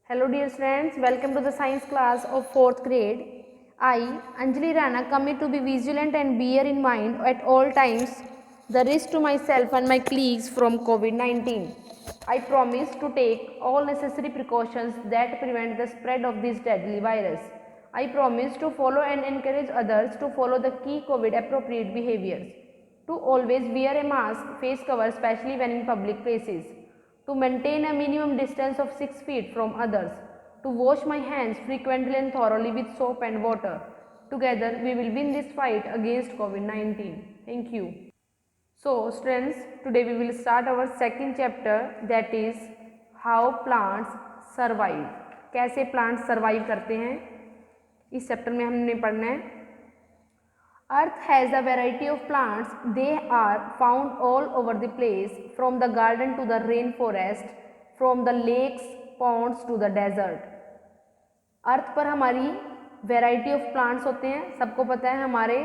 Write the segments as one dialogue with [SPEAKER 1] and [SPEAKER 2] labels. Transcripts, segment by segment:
[SPEAKER 1] Hello dear friends, welcome to the science class of 4th grade. I, Anjali Rana, commit to be vigilant and bear in mind at all times the risk to myself and my colleagues from COVID-19. I promise to take all necessary precautions that prevent the spread of this deadly virus. I promise to follow and encourage others to follow the key COVID appropriate behaviors. To always wear a mask, face cover, especially when in public places. To maintain a minimum distance of 6 feet from others, to wash my hands frequently and thoroughly with soap and water. Together, we will win this fight against COVID-19. Thank you. So, students, today we will start our second chapter, that is how plants survive. कैसे plants survive करते हैं, इस chapter में हमने पढ़ना है. Earth has a variety of plants. They are found all over the place, from the garden to the rainforest, from the lakes, ponds to the desert. अर्थ पर हमारी वैरायटी ऑफ प्लांट्स होते हैं. सबको पता है हमारे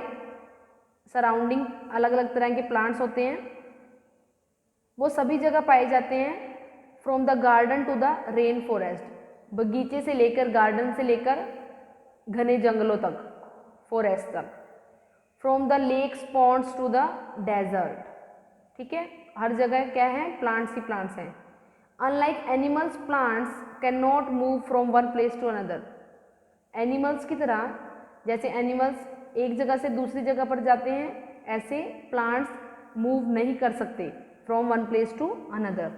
[SPEAKER 1] सराउंडिंग अलग अलग तरह के प्लांट्स होते हैं, वो सभी जगह पाए जाते हैं. From the garden to the rain forest, बगीचे से लेकर, गार्डन से लेकर घने जंगलों तक, फॉरेस्ट तक. From the lakes, ponds to the desert. ठीक है, हर जगह क्या है, प्लांट्स ही प्लांट्स हैं. Unlike animals, plants can not move from one place to another. Animals की तरह, जैसे एनिमल्स एक जगह से दूसरी जगह पर जाते हैं, ऐसे प्लांट्स मूव नहीं कर सकते from one place to another.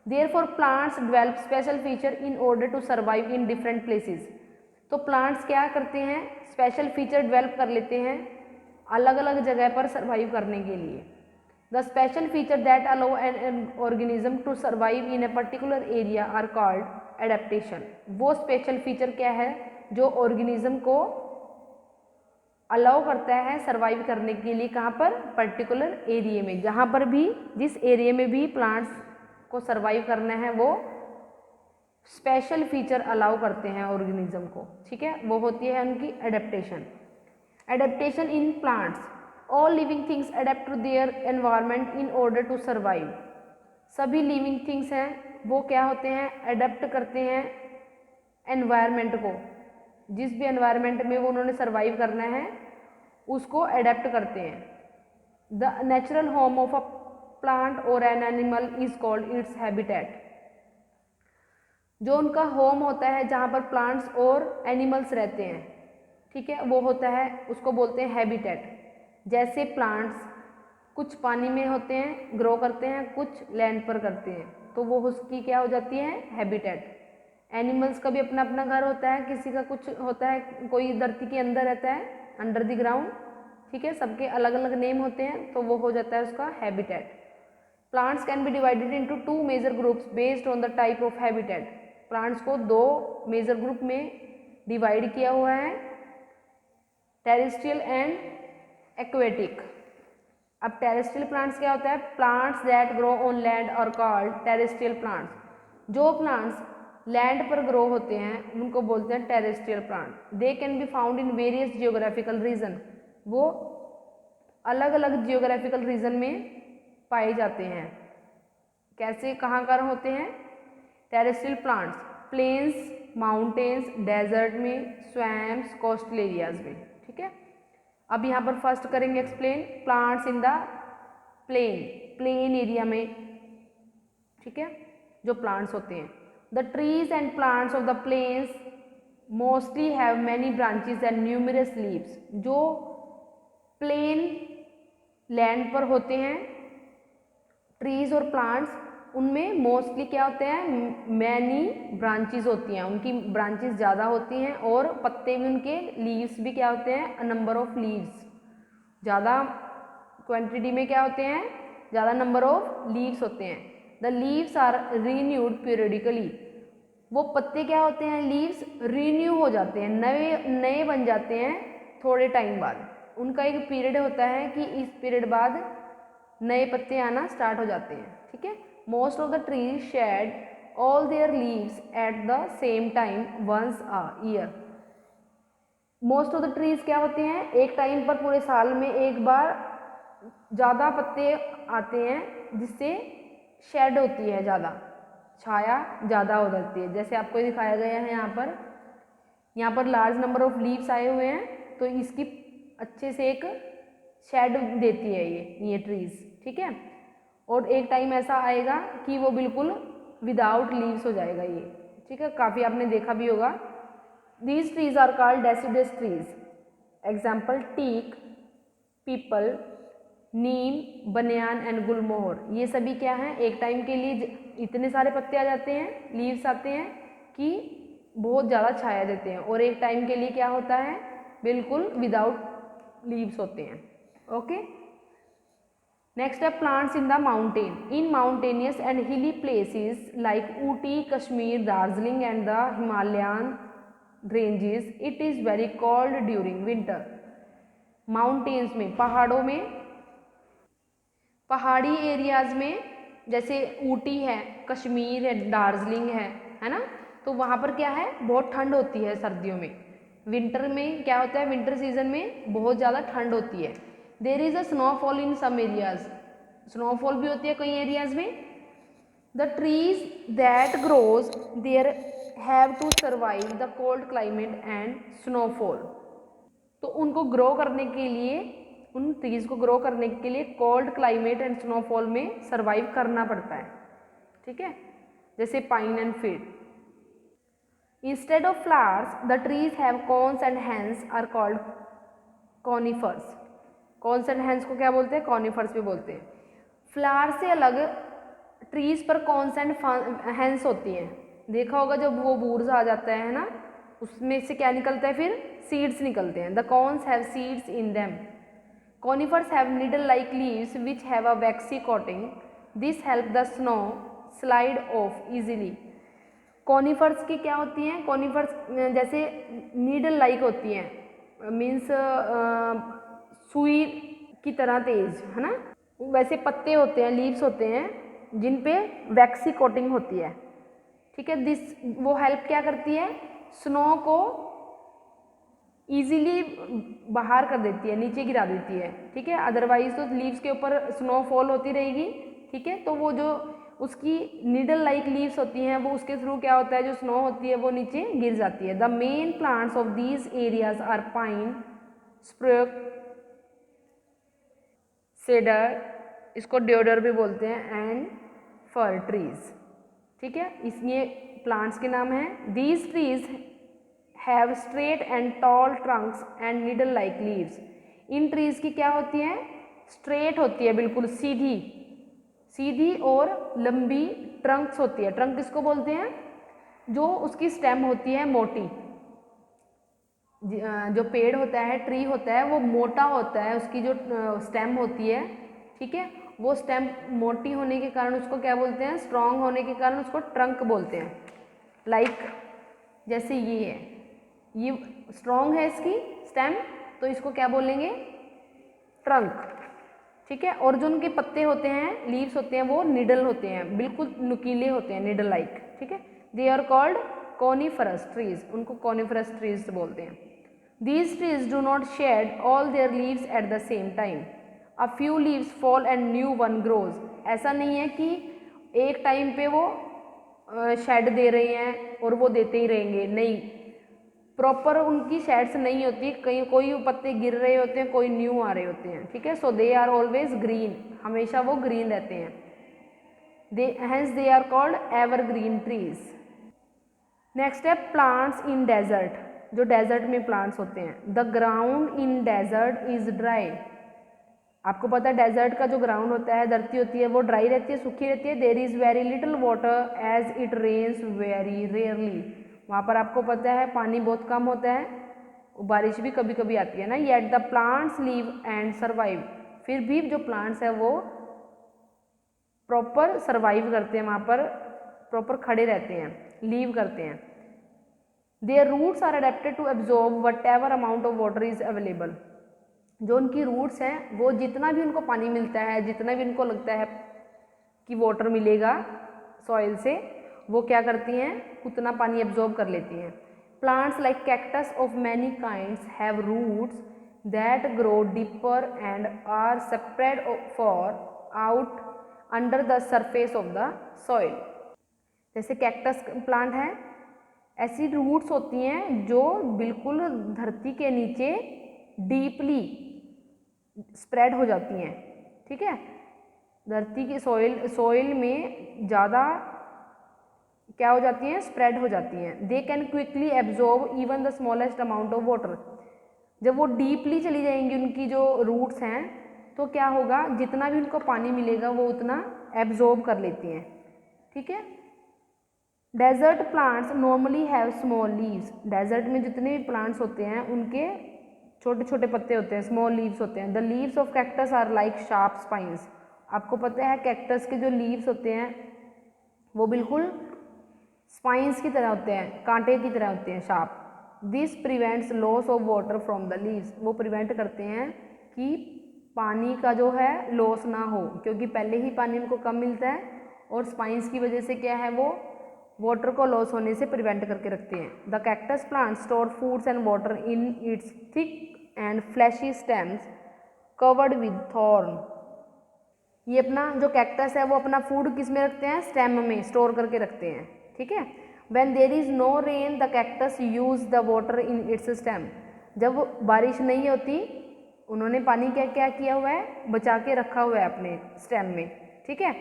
[SPEAKER 1] Therefore plants develop special feature in order to survive in different places. तो प्लांट्स क्या करते हैं, स्पेशल फीचर डेवलप कर लेते हैं अलग अलग जगह पर सर्वाइव करने के लिए. The special feature that allow an organism to survive in a particular area are called adaptation. वो स्पेशल फीचर क्या है जो ऑर्गेनिज्म को अलाउ करता है सर्वाइव करने के लिए, कहाँ पर, पर्टिकुलर एरिया में. जहाँ पर भी, जिस एरिया में भी प्लांट्स को सर्वाइव करना है, वो स्पेशल फीचर अलाउ करते हैं ऑर्गेनिज्म को. ठीक है, वो होती है उनकी adaptation. Adaptation in plants. All living things adapt to their environment in order to survive. सभी लिविंग थिंग्स हैं वो क्या होते हैं, अडेप्ट करते हैं एनवायरनमेंट को. जिस भी एनवायरनमेंट में वो उन्होंने सर्वाइव करना है उसको अडेप्ट करते हैं. The natural home of a plant और an animal is called its habitat. जो उनका होम होता है जहाँ पर प्लांट्स और एनिमल्स रहते हैं, ठीक है, वो होता है, उसको बोलते हैं हैबिटेट. जैसे प्लांट्स कुछ पानी में होते हैं, ग्रो करते हैं, कुछ लैंड पर करते हैं, तो वो उसकी क्या हो जाती है, हैबिटेट. एनिमल्स का भी अपना अपना घर होता है, किसी का कुछ होता है, कोई धरती के अंदर रहता है, अंडर द ग्राउंड. ठीक है, सबके अलग अलग नेम होते हैं, तो वो हो जाता है उसका habitat. Plants can be divided into 2 major groups based on the type of habitat. Plants को 2 मेजर ग्रुप में डिवाइड किया हुआ है, टेरेस्ट्रियल एंड एक्वेटिक. अब टेरेस्ट्रियल प्लांट्स क्या होता है, plants that grow on land are called terrestrial plants. जो प्लांट्स लैंड पर ग्रो होते हैं उनको बोलते हैं terrestrial plant. They can be found in various geographical region. वो अलग अलग जियोग्राफिकल रीजन में पाए जाते हैं. कैसे, कहाँ कर होते हैं terrestrial plants, plains, mountains, desert में, स्वैम्प्स, कोस्टल एरियाज में. ठीक है, अब यहाँ पर फर्स्ट करेंगे explain. Plants in the plain, plain area में. ठीक है, जो प्लांट्स होते हैं, the trees and plants of the plains mostly have many branches and numerous leaves. जो प्लेन लैंड पर होते हैं ट्रीज और प्लांट्स, उनमें मोस्टली क्या होते हैं, मैनी ब्रांचेस होती हैं, उनकी ब्रांचेस ज़्यादा होती हैं, और पत्ते भी उनके, लीव्स भी क्या होते हैं, अ नंबर ऑफ लीव्स, ज़्यादा क्वांटिटी में क्या होते हैं, ज़्यादा नंबर ऑफ लीव्स होते हैं. The leaves are renewed periodically. वो पत्ते क्या होते हैं, लीव्स रीन्यू हो जाते हैं, नए नए बन जाते हैं थोड़े टाइम बाद. उनका एक पीरियड होता है कि इस पीरियड बाद नए पत्ते आना स्टार्ट हो जाते हैं. ठीक है, most of the trees shed all their leaves at the same time once a year. most of the trees क्या होते हैं, एक टाइम पर पूरे साल में एक बार ज़्यादा पत्ते आते हैं, जिससे शेड होती है, ज़्यादा छाया ज़्यादा हो जाती है। जैसे आपको दिखाया गया है यहाँ पर लार्ज नंबर ऑफ लीव्स आए हुए हैं, तो इसकी अच्छे से एक शेड देती है ये ट्रीज, ठीक है। और एक टाइम ऐसा आएगा कि वो बिल्कुल विदाउट लीव्स हो जाएगा ये, ठीक है। काफ़ी आपने देखा भी होगा। These trees are called deciduous trees. Example teak, peepal, neem, banyan and गुलमोहर। ये सभी क्या हैं, एक टाइम के लिए इतने सारे पत्ते आ जाते हैं, लीव्स आते हैं कि बहुत ज़्यादा छाया देते हैं, और एक टाइम के लिए क्या होता है, बिल्कुल विदाउट लीव्स होते हैं। ओके, नेक्स्ट है plants in the mountain. In mountainous and hilly places like Ooty, Kashmir, Darjeeling and the Himalayan ranges, it is very cold during winter. Mountains में, पहाड़ों में, पहाड़ी एरियाज में, जैसे ऊटी है, कश्मीर है, दार्जिलिंग है ना, तो वहाँ पर क्या है, बहुत ठंड होती है सर्दियों में। विंटर में क्या होता है, विंटर सीजन में बहुत ज़्यादा ठंड होती है। There is a snowfall in some areas, snowfall भी होती है कई एरियाज में। The trees that grows there have to survive the cold climate and snowfall. तो उनको ग्रो करने के लिए, उन ट्रीज को ग्रो करने के लिए कोल्ड क्लाइमेट एंड स्नोफॉल में सर्वाइव करना पड़ता है, ठीक है। जैसे pine and feed. Instead of flowers the trees have cones and hence are called conifers. Cones and hence को क्या बोलते हैं, कॉनिफर्स भी बोलते हैं। फ्लावर से अलग ट्रीज पर कॉन्स एंड हैंस होती हैं। देखा होगा जब वो बूर्स आ जाता है ना, उसमें से क्या निकलता है, फिर सीड्स निकलते हैं। The cons have seeds in them. Conifers have needle-like leaves which have a waxy coating. This help the snow slide off easily. Conifers की क्या होती हैं, कॉनिफर्स जैसे नीडल लाइक होती हैं, मीन्स सुई की तरह तेज, है ना। वैसे पत्ते होते हैं, लीव्स होते हैं जिन पे वैक्सी कोटिंग होती है, ठीक है। दिस वो हेल्प क्या करती है, स्नो को ईजिली बाहर कर देती है, नीचे गिरा देती है, ठीक है। अदरवाइज तो लीव्स के ऊपर स्नोफॉल होती रहेगी, ठीक है। तो वो जो उसकी नीडल लाइक लीव्स होती हैं, वो उसके थ्रू क्या होता है, जो स्नो होती है वो नीचे गिर जाती है। The main plants of these areas are pine, spruce, cedar, इसको ड्योडर भी बोलते हैं, एंड फर ट्रीज, ठीक है। इसलिए प्लांट्स के नाम हैं। These trees have straight and tall Trunks and needle like leaves. In trees की क्या होती है, स्ट्रेट होती है, बिल्कुल सीधी सीधी और लंबी ट्रंक्स होती है। ट्रंक किसको बोलते हैं, जो उसकी स्टेम होती है मोटी। जो पेड़ होता है, ट्री होता है, वो मोटा होता है, उसकी जो स्टेम होती है, ठीक है, वो स्टेम मोटी होने के कारण उसको क्या बोलते हैं, स्ट्रॉन्ग होने के कारण उसको ट्रंक बोलते हैं। लाइक जैसे ये है, ये स्ट्रॉन्ग है इसकी स्टेम, तो इसको क्या बोलेंगे, ट्रंक, ठीक है। और जो उनके पत्ते होते हैं, लीव्स होते हैं, वो निडल होते हैं, बिल्कुल नुकीले होते हैं, निडल लाइक, ठीक है। They are called coniferous trees, उनको कॉनिफरस ट्रीज बोलते हैं। These trees do not shed all their leaves at the same time. A few leaves fall and new one grows. ऐसा नहीं है कि एक टाइम पे वो शेड दे रहे हैं और वो देते ही रहेंगे, नहीं, प्रॉपर उनकी शेड्स नहीं होती, कहीं कोई पत्ते गिर रहे होते हैं, कोई न्यू आ रहे होते हैं, ठीक है। So they are always green, हमेशा वो ग्रीन रहते हैं। Hence they are called evergreen trees. Next है प्लांट्स इन डेजर्ट, जो डेजर्ट में प्लांट्स होते हैं। The ground in desert is dry. आपको पता है डेजर्ट का जो ग्राउंड होता है, धरती होती है, वो ड्राई रहती है, सूखी रहती है। There is very little water as it rains very rarely. वहाँ पर आपको पता है पानी बहुत कम होता है, बारिश भी कभी कभी आती है ना। Yet the plants leave and survive. फिर भी जो प्लांट्स है वो प्रॉपर सर्वाइव करते हैं, वहाँ पर प्रॉपर खड़े रहते हैं, लीव करते हैं। Their roots are adapted to absorb whatever amount of water is available. जो उनकी रूट्स हैं, वो जितना भी उनको पानी मिलता है, जितना भी उनको लगता है कि वाटर मिलेगा सॉइल से, वो क्या करती हैं, उतना पानी एब्जॉर्ब कर लेती हैं। Plants like cactus of many kinds have roots that grow deeper and are spread far out under the surface of the soil. जैसे कैक्टस प्लांट है, ऐसी रूट्स होती हैं जो बिल्कुल धरती के नीचे डीपली स्प्रेड हो जाती हैं, ठीक है, धरती की सॉइल में ज़्यादा क्या हो जाती हैं, स्प्रेड हो जाती हैं। They can quickly absorb even the smallest amount of water. जब वो डीपली चली जाएंगी उनकी जो रूट्स हैं, तो क्या होगा, जितना भी उनको पानी मिलेगा वो उतना एब्जॉर्ब कर लेती हैं, ठीक है। Desert plants normally have small leaves. Desert में जितने भी प्लांट्स होते हैं उनके छोटे छोटे पत्ते होते हैं, स्मॉल लीव्स होते हैं। The leaves of cactus are like sharp spines. आपको पता है कैक्टस के जो लीव्स होते हैं वो बिल्कुल स्पाइंस की तरह होते हैं, कांटे की तरह होते हैं, sharp. This prevents loss of water from the leaves. वो प्रिवेंट करते हैं कि पानी का जो है लॉस ना हो, क्योंकि पहले ही पानी उनको कम मिलता है और स्पाइंस की वजह से क्या है, वो वाटर को लॉस होने से प्रिवेंट करके रखते हैं। The cactus plant store foods and water in it's thick and fleshy stems covered with thorn. ये अपना जो कैक्टस है वो अपना फूड किस में रखते हैं, स्टेम में स्टोर करके रखते हैं, ठीक है। When there is no rain the cactus use the water in its stem. जब बारिश नहीं होती उन्होंने पानी क्या क्या किया हुआ है, बचा के रखा हुआ है अपने स्टेम में, ठीक है।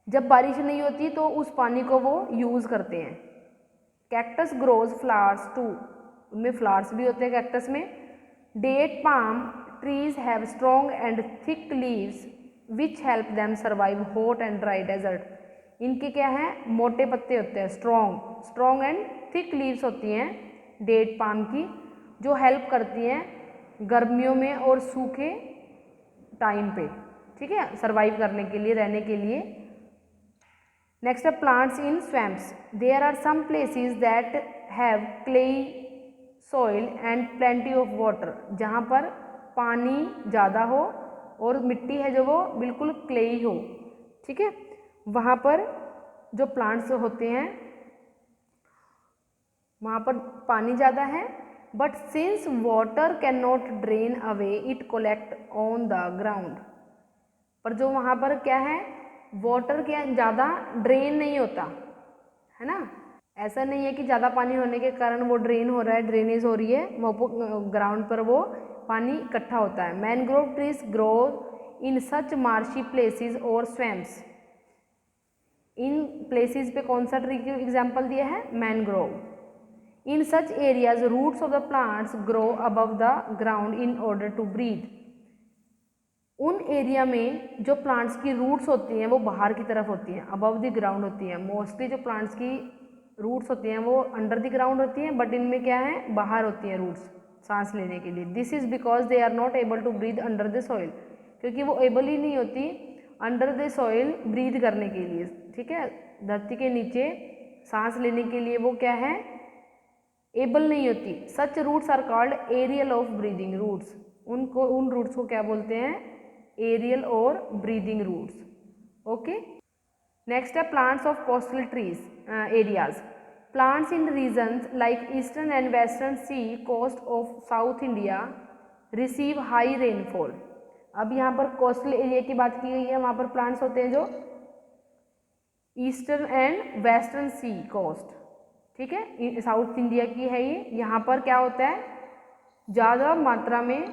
[SPEAKER 1] जब बारिश नहीं होती तो उस पानी को वो यूज़ करते हैं। Cactus grows flowers too. उनमें फ्लावर्स भी होते हैं कैक्टस में। Date palm trees have strong and thick leaves which help them survive hot and dry desert. इनके क्या है, मोटे पत्ते होते हैं, स्ट्रॉन्ग एंड थिक लीव्स होती हैं डेट पाम की, जो हेल्प करती हैं गर्मियों में और सूखे टाइम पे, ठीक है, सर्वाइव करने के लिए, रहने के लिए। नेक्स्ट है plants in swamps. There are some places that have clayey soil and plenty of water. जहाँ पर पानी ज़्यादा हो और मिट्टी है जो वो बिल्कुल क्लेई हो, ठीक है, वहाँ पर जो प्लांट्स होते हैं वहाँ पर पानी ज़्यादा है, but since water can not drain away it collect on the ground. पर जो वहाँ पर क्या है, वाटर क्या ज़्यादा ड्रेन नहीं होता है ना, ऐसा नहीं है कि ज़्यादा पानी होने के कारण वो ड्रेन हो रहा है, ड्रेनेज हो रही है, वो ग्राउंड पर वो पानी इकट्ठा होता है। Mangrove trees grow in such marshy places और स्वैम्प्स। इन प्लेसेस पे कौन सा ट्री की एग्जाम्पल दिया है, mangrove. In such areas roots of the plants grow above the ground in order to breathe. उन एरिया में जो प्लांट्स की रूट्स होती हैं वो बाहर की तरफ होती हैं, अबव द ग्राउंड होती हैं। मोस्टली जो प्लांट्स की रूट्स होती हैं वो अंडर द ग्राउंड होती हैं, बट इनमें क्या है, बाहर होती हैं रूट्स सांस लेने के लिए। This is because they are not able to breathe under the soil. क्योंकि वो एबल ही नहीं होती अंडर द सॉइल ब्रीथ करने के लिए, ठीक है, धरती के नीचे सांस लेने के लिए वो क्या है, एबल नहीं होती। Such roots are called aerial of breathing roots. उन रूट्स को क्या बोलते हैं, एरियल और ब्रीदिंग रूट्स, ओके। नेक्स्ट है plants of coastal trees areas. Plants in regions like eastern and western sea coast of south India receive high rainfall. अब यहाँ पर कोस्टल एरिया की बात की गई है, वहाँ पर प्लांट्स होते हैं जो eastern and western sea coast, ठीक है, साउथ इंडिया की है ये। यहाँ पर क्या होता है, ज़्यादा मात्रा में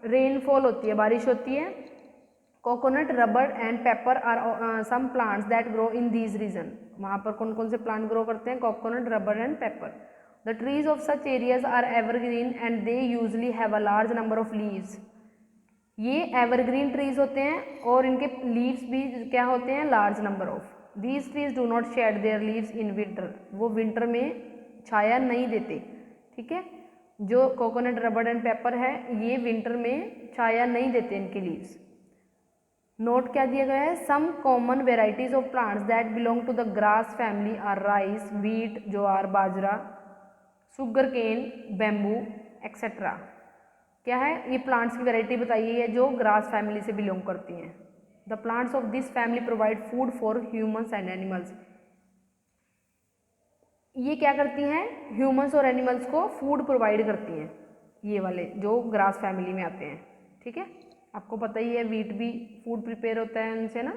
[SPEAKER 1] रेनफॉल होती है, बारिश होती है। Coconut, rubber and pepper are some plants that grow in these region. वहाँ पर कौन कौन से प्लांट ग्रो करते हैं, coconut, rubber and pepper. The trees of such areas are evergreen and they usually have a large number of leaves. ये evergreen trees होते हैं और इनके लीव्स भी क्या होते हैं, large number of. These trees do not shed their leaves in winter. वो विंटर में छाया नहीं देते, ठीक है। जो कोकोनट, रबर एंड पेपर है ये विंटर में छाया नहीं देते इनके लीव्स। नोट क्या दिया गया है, some common varieties of plants that belong to the grass family are rice, wheat, jowar, bajra, sugarcane, bamboo etcetera. क्या है, ये प्लांट्स की वैरायटी बताई है जो ग्रास फैमिली से बिलोंग करती हैं। The plants of this family provide food for humans and animals. ये क्या करती हैं, ह्यूमन्स और एनिमल्स को फूड प्रोवाइड करती हैं, ये वाले जो ग्रास फैमिली में आते हैं, ठीक है। आपको पता ही है वीट भी फूड प्रिपेयर होता है उनसे ना,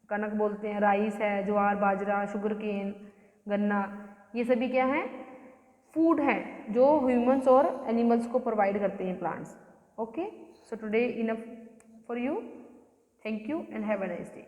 [SPEAKER 1] कनक बोलते हैं, राइस है, ज्वार, बाजरा, शुगर केन, गन्ना, ये सभी क्या हैं, फूड हैं जो ह्यूमंस और एनिमल्स को प्रोवाइड करते हैं plants. Okay, so today enough for you, thank you and have a nice day.